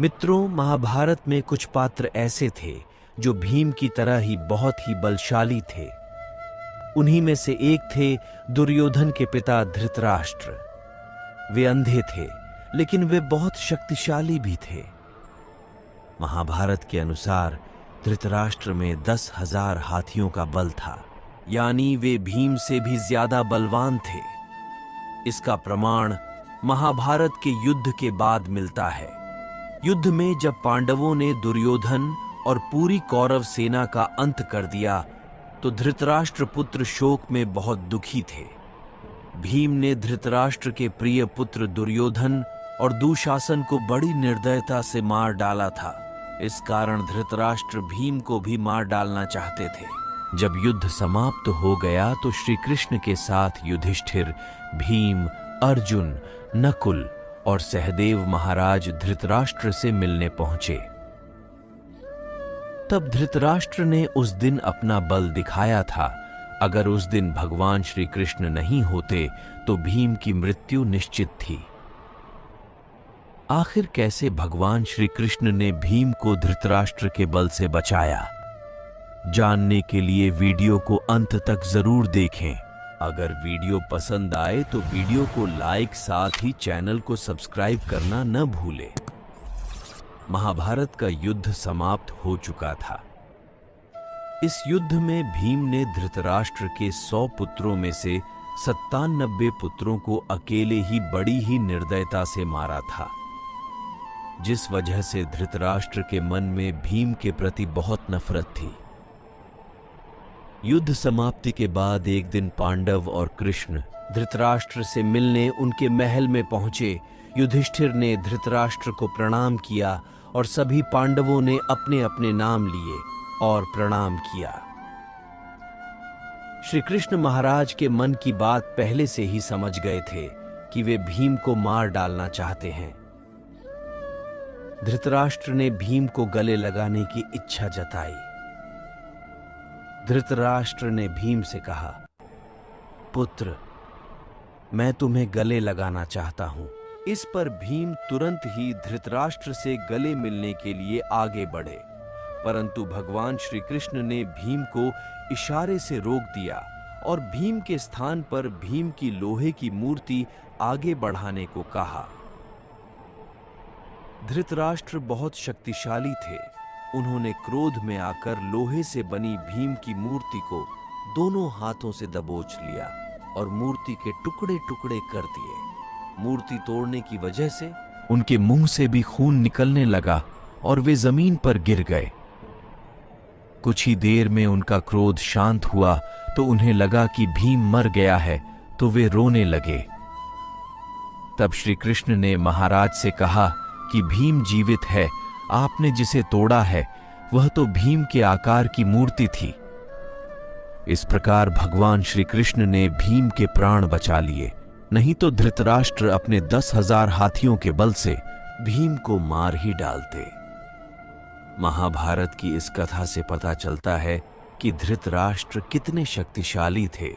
मित्रों, महाभारत में कुछ पात्र ऐसे थे जो भीम की तरह ही बहुत ही बलशाली थे। उन्हीं में से एक थे दुर्योधन के पिता धृतराष्ट्र। वे अंधे थे, लेकिन वे बहुत शक्तिशाली भी थे। महाभारत के अनुसार धृतराष्ट्र में 10,000 हाथियों का बल था, यानी वे भीम से भी ज्यादा बलवान थे। इसका प्रमाण महाभारत के युद्ध के बाद मिलता है। युद्ध में जब पांडवों ने दुर्योधन और पूरी कौरव सेना का अंत कर दिया, तो धृतराष्ट्र पुत्र शोक में बहुत दुखी थे। भीम ने धृतराष्ट्र के प्रिय पुत्र दुर्योधन और दुशासन को बड़ी निर्दयता से मार डाला था। इस कारण धृतराष्ट्र भीम को भी मार डालना चाहते थे। जब युद्ध समाप्त हो गया तो श्री कृष्ण के साथ युधिष्ठिर, भीम, अर्जुन, नकुल और सहदेव महाराज धृतराष्ट्र से मिलने पहुंचे। तब धृतराष्ट्र ने उस दिन अपना बल दिखाया था। अगर उस दिन भगवान श्री कृष्ण नहीं होते तो भीम की मृत्यु निश्चित थी। आखिर कैसे भगवान श्री कृष्ण ने भीम को धृतराष्ट्र के बल से बचाया? जानने के लिए वीडियो को अंत तक जरूर देखें। अगर वीडियो पसंद आए तो वीडियो को लाइक, साथ ही चैनल को सब्सक्राइब करना न भूलें। महाभारत का युद्ध समाप्त हो चुका था। इस युद्ध में भीम ने धृतराष्ट्र के 100 पुत्रों में से 97 पुत्रों को अकेले ही बड़ी ही निर्दयता से मारा था, जिस वजह से धृतराष्ट्र के मन में भीम के प्रति बहुत नफरत थी। युद्ध समाप्ति के बाद एक दिन पांडव और कृष्ण धृतराष्ट्र से मिलने उनके महल में पहुंचे। युधिष्ठिर ने धृतराष्ट्र को प्रणाम किया और सभी पांडवों ने अपने अपने नाम लिए और प्रणाम किया। श्री कृष्ण महाराज के मन की बात पहले से ही समझ गए थे कि वे भीम को मार डालना चाहते हैं। धृतराष्ट्र ने भीम को गले लगाने की इच्छा जताई। धृतराष्ट्र ने भीम से कहा, पुत्र, मैं तुम्हें गले लगाना चाहता हूं। इस पर भीम तुरंत ही धृतराष्ट्र से गले मिलने के लिए आगे बढ़े, परंतु भगवान श्री कृष्ण ने भीम को इशारे से रोक दिया और भीम के स्थान पर भीम की लोहे की मूर्ति आगे बढ़ाने को कहा। धृतराष्ट्र बहुत शक्तिशाली थे। उन्होंने क्रोध में आकर लोहे से बनी भीम की मूर्ति को दोनों हाथों से दबोच लिया और मूर्ति के टुकड़े टुकड़े कर दिए। मूर्ति तोड़ने की वजह से उनके मुंह से भी खून निकलने लगा और वे जमीन पर गिर गए। कुछ ही देर में उनका क्रोध शांत हुआ तो उन्हें लगा कि भीम मर गया है, तो वे रोने लगे। तब श्री कृष्ण ने महाराज से कहा कि भीम जीवित है। आपने जिसे तोड़ा है वह तो भीम के आकार की मूर्ति थी। इस प्रकार भगवान श्री कृष्ण ने भीम के प्राण बचा लिए, नहीं तो धृतराष्ट्र अपने 10,000 हाथियों के बल से भीम को मार ही डालते। महाभारत की इस कथा से पता चलता है कि धृतराष्ट्र कितने शक्तिशाली थे।